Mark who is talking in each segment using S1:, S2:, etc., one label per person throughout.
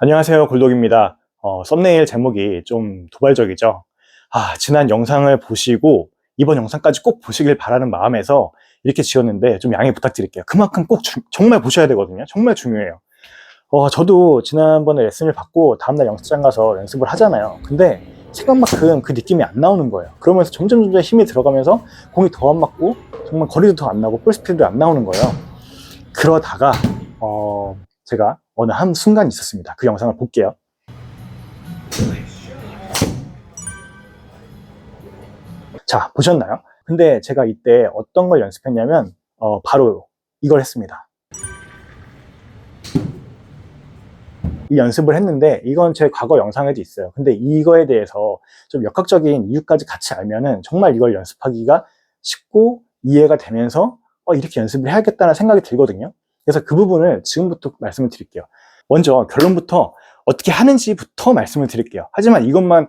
S1: 안녕하세요, 골독입니다. 썸네일 제목이 좀 도발적이죠. 지난 영상을 보시고 이번 영상까지 꼭 보시길 바라는 마음에서 이렇게 지었는데 좀 양해 부탁드릴게요. 그만큼 꼭 정말 보셔야 되거든요. 정말 중요해요. 저도 지난번에 레슨을 받고 다음날 연습장 가서 연습을 하잖아요. 근데 생각만큼 그 느낌이 안 나오는 거예요. 그러면서 점점 힘이 들어가면서 공이 더 안 맞고 정말 거리도 더 안 나고 볼 스피드도 안 나오는 거예요. 그러다가 제가 어느 한 순간이 있었습니다. 그 영상을 볼게요. 자, 보셨나요? 근데 제가 이때 어떤 걸 연습했냐면 바로 이걸 했습니다. 이 연습을 했는데 이건 제 과거 영상에도 있어요. 근데 이거에 대해서 좀 역학적인 이유까지 같이 알면은 정말 이걸 연습하기가 쉽고 이해가 되면서 이렇게 연습을 해야겠다는 생각이 들거든요. 그래서 그 부분을 지금부터 말씀을 드릴게요. 먼저 결론부터 어떻게 하는지부터 말씀을 드릴게요. 하지만 이것만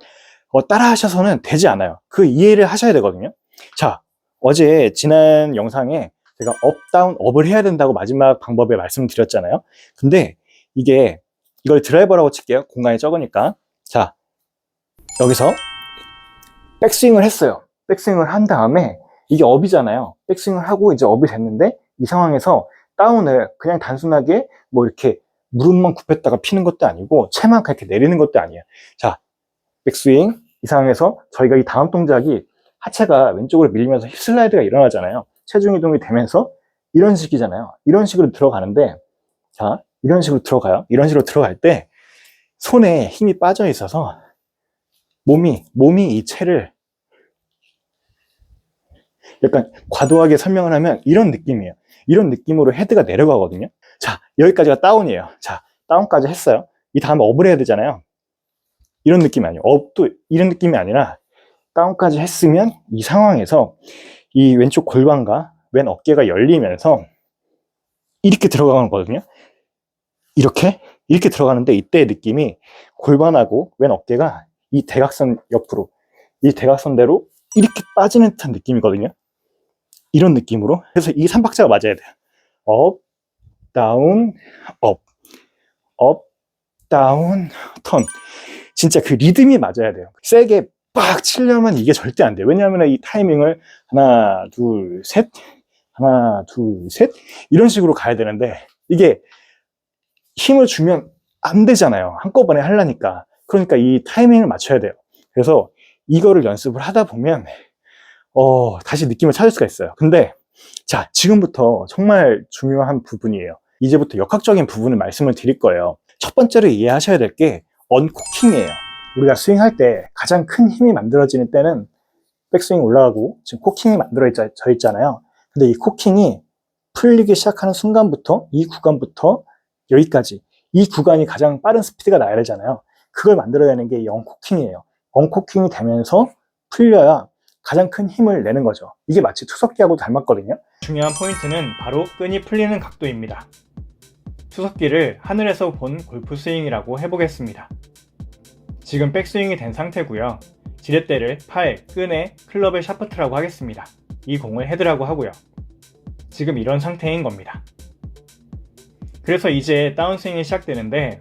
S1: 따라 하셔서는 되지 않아요. 그 이해를 하셔야 되거든요. 자, 어제 지난 영상에 제가 업, 다운, 업을 해야 된다고 마지막 방법에 말씀드렸잖아요. 근데 이걸 드라이버라고 칠게요. 공간이 적으니까. 자, 여기서 백스윙을 했어요. 백스윙을 한 다음에 이게 업이잖아요. 백스윙을 하고 이제 업이 됐는데 이 상황에서 다운을 그냥 단순하게 뭐 이렇게 무릎만 굽혔다가 피는 것도 아니고 채만 그렇게 내리는 것도 아니에요. 자, 백스윙 이 상황에서 저희가 이 다음 동작이 하체가 왼쪽으로 밀리면서 힙 슬라이드가 일어나잖아요. 체중 이동이 되면서 이런 식이잖아요. 이런 식으로 들어가는데 자, 이런 식으로 들어가요. 이런 식으로 들어갈 때 손에 힘이 빠져 있어서 몸이 이 채를 약간 과도하게 설명을 하면 이런 느낌이에요. 이런 느낌으로 헤드가 내려가거든요. 자, 여기까지가 다운이에요. 자, 다운까지 했어요. 이 다음에 업을 해야 되잖아요. 이런 느낌이 아니에요. 업도 이런 느낌이 아니라 다운까지 했으면 이 상황에서 이 왼쪽 골반과 왼 어깨가 열리면서 이렇게 들어가는 거거든요. 이렇게 들어가는데 이때의 느낌이 골반하고 왼 어깨가 이 대각선 옆으로 이 대각선대로 이렇게 빠지는 듯한 느낌이거든요. 이런 느낌으로. 그래서 이 3박자가 맞아야 돼요. 업, 다운, 업, 업, 다운, 턴. 진짜 그 리듬이 맞아야 돼요. 세게 빡 치려면 이게 절대 안 돼요. 왜냐하면 이 타이밍을 하나, 둘, 셋, 하나, 둘, 셋 이런 식으로 가야 되는데 이게 힘을 주면 안 되잖아요. 한꺼번에 하려니까. 그러니까 이 타이밍을 맞춰야 돼요. 그래서 이거를 연습을 하다 보면 다시 느낌을 찾을 수가 있어요. 근데 자, 지금부터 정말 중요한 부분이에요. 이제부터 역학적인 부분을 말씀을 드릴 거예요. 첫 번째로 이해하셔야 될 게 언코킹이에요. 우리가 스윙할 때 가장 큰 힘이 만들어지는 때는 백스윙 올라가고 지금 코킹이 만들어져 있잖아요. 근데 이 코킹이 풀리기 시작하는 순간부터 이 구간부터 여기까지 이 구간이 가장 빠른 스피드가 나야 되잖아요. 그걸 만들어내는 게 이 언코킹이에요. 언코킹이 되면서 풀려야 가장 큰 힘을 내는 거죠. 이게 마치 투석기하고 닮았거든요. 중요한 포인트는 바로 끈이 풀리는 각도입니다. 투석기를 하늘에서 본 골프 스윙이라고 해보겠습니다. 지금 백스윙이 된 상태고요. 지렛대를 팔, 끈에 클럽의 샤프트라고 하겠습니다. 이 공을 헤드라고 하고요. 지금 이런 상태인 겁니다. 그래서 이제 다운스윙이 시작되는데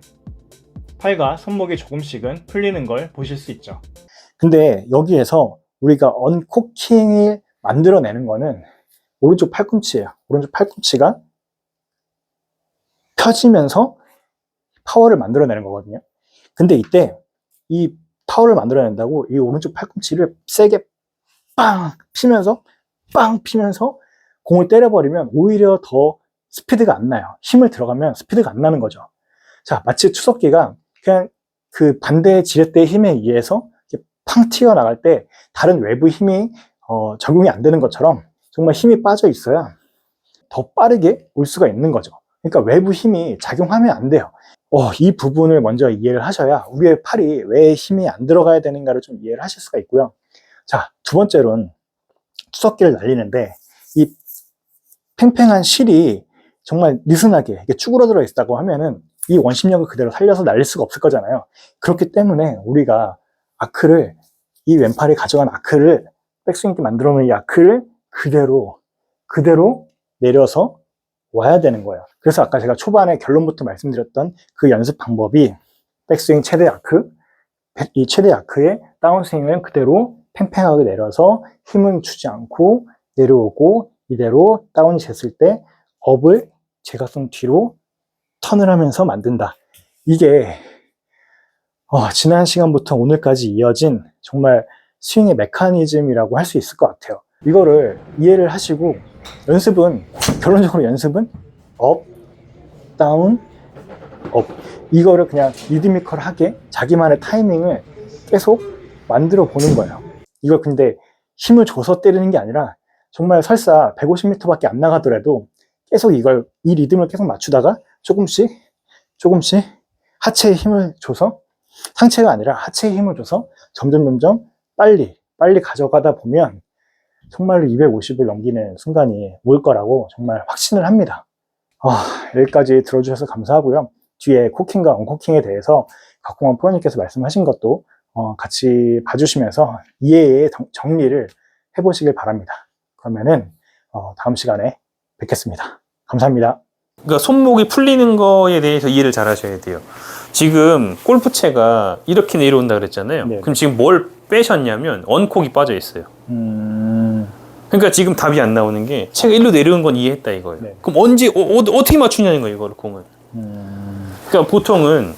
S1: 팔과 손목이 조금씩은 풀리는 걸 보실 수 있죠. 근데 여기에서 우리가 언코킹을 만들어내는 거는 오른쪽 팔꿈치예요. 오른쪽 팔꿈치가 펴지면서 파워를 만들어내는 거거든요. 근데 이때 이 파워를 만들어낸다고 이 오른쪽 팔꿈치를 세게 빵 피면서 공을 때려버리면 오히려 더 스피드가 안 나요. 힘을 들어가면 스피드가 안 나는 거죠. 자, 마치 투석기가 그냥 그 반대의 지렛대의 힘에 의해서 팡 튀어나갈 때 다른 외부 힘이 적용이 안 되는 것처럼 정말 힘이 빠져 있어야 더 빠르게 올 수가 있는 거죠. 그러니까 외부 힘이 작용하면 안 돼요. 이 부분을 먼저 이해를 하셔야 우리의 팔이 왜 힘이 안 들어가야 되는가를 좀 이해를 하실 수가 있고요. 자, 두 번째로는 투석기를 날리는데 이 팽팽한 실이 정말 느슨하게 이렇게 쭈그러들어 있다고 하면은 이 원심력을 그대로 살려서 날릴 수가 없을 거잖아요. 그렇기 때문에 우리가 아크를 이 왼팔이 가져간 아크를 백스윙 때 만들어 놓은 이 아크를 그대로 내려서 와야 되는 거예요. 그래서 아까 제가 초반에 결론부터 말씀드렸던 그 연습 방법이 백스윙 최대 아크, 이 최대 아크의 다운스윙을 그대로 팽팽하게 내려서 힘을 주지 않고 내려오고 이대로 다운이 됐을 때 업을 제각선 뒤로 턴을 하면서 만든다. 이게 지난 시간부터 오늘까지 이어진 정말 스윙의 메커니즘이라고 할 수 있을 것 같아요. 이거를 이해를 하시고 결론적으로 연습은 업, 다운, 업, 이거를 그냥 리드미컬하게 자기만의 타이밍을 계속 만들어 보는 거예요. 이걸 근데 힘을 줘서 때리는 게 아니라 정말 설사 150m밖에 안 나가더라도 계속 이 리듬을 계속 맞추다가 조금씩 하체에 힘을 줘서, 상체가 아니라 하체에 힘을 줘서 점점 빨리 가져가다 보면 정말로 250을 넘기는 순간이 올 거라고 정말 확신을 합니다. 여기까지 들어주셔서 감사하고요. 뒤에 코킹과 언코킹에 대해서 박홍원 프로님께서 말씀하신 것도 같이 봐주시면서 이해의 정리를 해보시길 바랍니다. 그러면은 다음 시간에 뵙겠습니다. 감사합니다.
S2: 그러니까 손목이 풀리는 거에 대해서 이해를 잘 하셔야 돼요. 지금 골프채가 이렇게 내려온다 그랬잖아요.
S1: 네.
S2: 그럼 지금 뭘 빼셨냐면 언콕이 빠져 있어요. 그러니까 지금 답이 안 나오는 게 채가 일로 내려온 건 이해했다 이거예요.
S1: 네.
S2: 그럼 어떻게 맞추냐는 거예요, 이거를 공을. 그러니까 보통은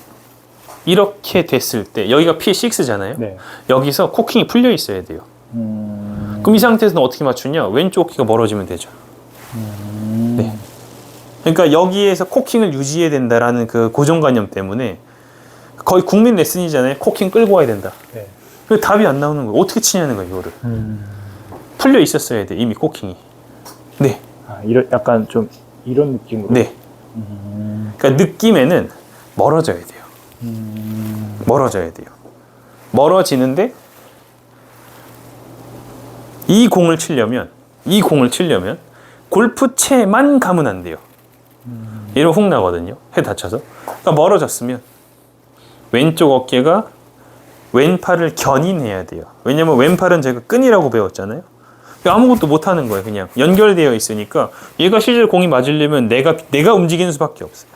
S2: 이렇게 됐을 때 여기가 P6잖아요.
S1: 네.
S2: 여기서 코킹이 풀려 있어야 돼요. 그럼 이 상태에서는 어떻게 맞추냐? 왼쪽 어깨가 멀어지면 되죠. 네. 그러니까 여기에서 코킹을 유지해야 된다라는 그 고정관념 때문에 거의 국민 레슨이잖아요. 코킹 끌고 와야 된다.
S1: 네.
S2: 그 답이 안 나오는 거예요. 어떻게 치냐는 거예요, 이거를. 풀려 있었어야 돼, 이미 코킹이. 네.
S1: 약간 좀 이런 느낌으로.
S2: 네. 그러니까 느낌에는 멀어져야 돼요. 멀어져야 돼요. 멀어지는데 이 공을 치려면 골프채만 가면 안 돼요. 얘로 훅 나거든요. 헤드 다쳐서. 그러니까 멀어졌으면 왼쪽 어깨가 왼팔을 견인해야 돼요. 왜냐면 왼팔은 제가 끈이라고 배웠잖아요. 아무것도 못하는 거예요. 그냥 연결되어 있으니까 얘가 실제 공이 맞으려면 내가 움직이는 수밖에 없어요.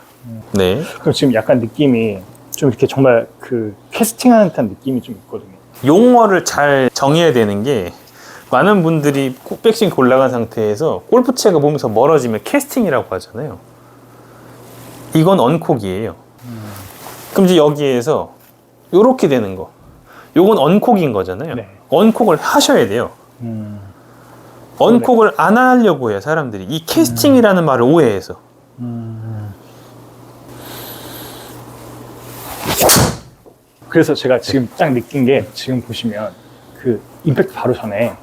S2: 네.
S1: 그럼 지금 약간 느낌이 좀 이렇게 정말 그 캐스팅하는 듯한 느낌이 좀 있거든요.
S2: 용어를 잘 정해야 되는 게 많은 분들이 백스윙 올라간 상태에서 골프채가 몸에서 멀어지면 캐스팅이라고 하잖아요. 이건 언콕이에요. 그럼 이제 여기에서 요렇게 되는 거, 요건 언콕인 거잖아요.
S1: 네.
S2: 언콕을 하셔야 돼요. 언콕을 안 하려고 해요, 사람들이. 이 캐스팅이라는 말을 오해해서.
S1: 그래서 제가 지금 딱 느낀 게, 지금 보시면 그 임팩트 바로 전에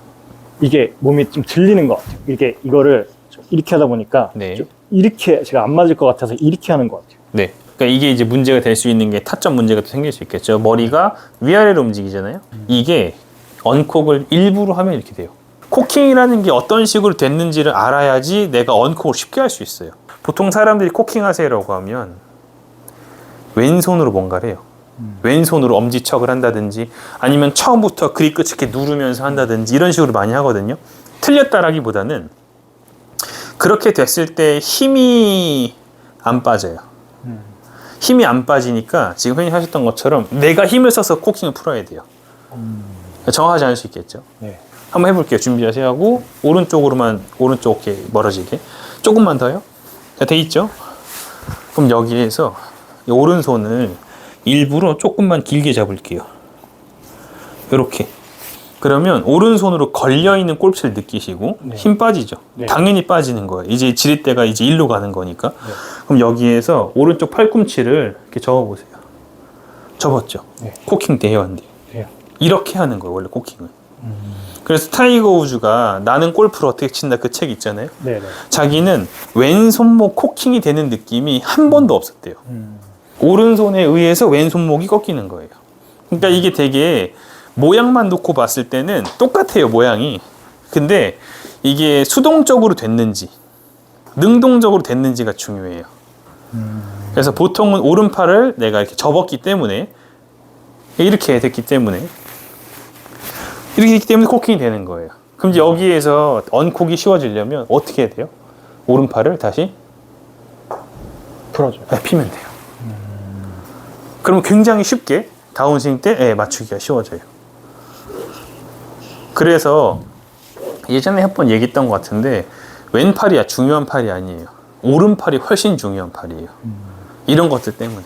S1: 이게 몸이 좀 들리는 것 같아요. 이거를 좀 이렇게 하다 보니까
S2: 네.
S1: 좀 이렇게 제가 안 맞을 것 같아서 이렇게 하는 것 같아요.
S2: 네. 그러니까 이게 이제 문제가 될 수 있는 게 타점 문제가 또 생길 수 있겠죠. 머리가 위아래로 움직이잖아요. 이게 언콕을 일부러 하면 이렇게 돼요. 코킹이라는 게 어떤 식으로 됐는지를 알아야지 내가 언콕을 쉽게 할 수 있어요. 보통 사람들이 코킹 하세요라고 하면 왼손으로 뭔가를 해요. 왼손으로 엄지척을 한다든지 아니면 처음부터 그립 끝을 이렇게 누르면서 한다든지 이런 식으로 많이 하거든요. 틀렸다라기보다는 그렇게 됐을 때 힘이 안 빠져요. 힘이 안 빠지니까 지금 흔히 하셨던 것처럼 내가 힘을 써서 코킹을 풀어야 돼요. 정확하지 않을 수 있겠죠.
S1: 네.
S2: 한번 해볼게요. 준비하세요 하고 오른쪽으로만, 오른쪽 어깨 멀어지게 조금만 더요. 자, 돼 있죠? 그럼 여기에서 이 오른손을 일부러 조금만 길게 잡을게요. 이렇게. 그러면 오른손으로 걸려있는 골프채를 느끼시고
S1: 네.
S2: 힘 빠지죠.
S1: 네.
S2: 당연히 빠지는 거예요. 이제 지렛대가 이제 일로 가는 거니까.
S1: 네.
S2: 그럼 여기에서 오른쪽 팔꿈치를 이렇게 접어보세요. 접었죠.
S1: 네.
S2: 코킹 돼요, 안 돼요?
S1: 돼요.
S2: 이렇게 하는 거예요, 원래 코킹을. 그래서 타이거 우즈가 나는 골프를 어떻게 친다 그 책 있잖아요.
S1: 네네.
S2: 자기는 왼손목 코킹이 되는 느낌이 한 번도 없었대요. 오른손에 의해서 왼손목이 꺾이는 거예요. 그러니까 이게 되게 모양만 놓고 봤을 때는 똑같아요, 모양이. 근데 이게 수동적으로 됐는지 능동적으로 됐는지가 중요해요. 그래서 보통은 오른팔을 내가 이렇게 접었기 때문에 이렇게 됐기 때문에 코킹이 되는 거예요. 그럼 이제 여기에서 언콕이 쉬워지려면 어떻게 해야 돼요? 오른팔을 다시
S1: 풀어줘.
S2: 피면 돼요. 그럼 굉장히 쉽게 다운스윙 때 맞추기가 쉬워져요. 그래서 예전에 한번 얘기했던 것 같은데 왼팔이 중요한 팔이 아니에요. 오른팔이 훨씬 중요한 팔이에요. 이런 것들 때문에.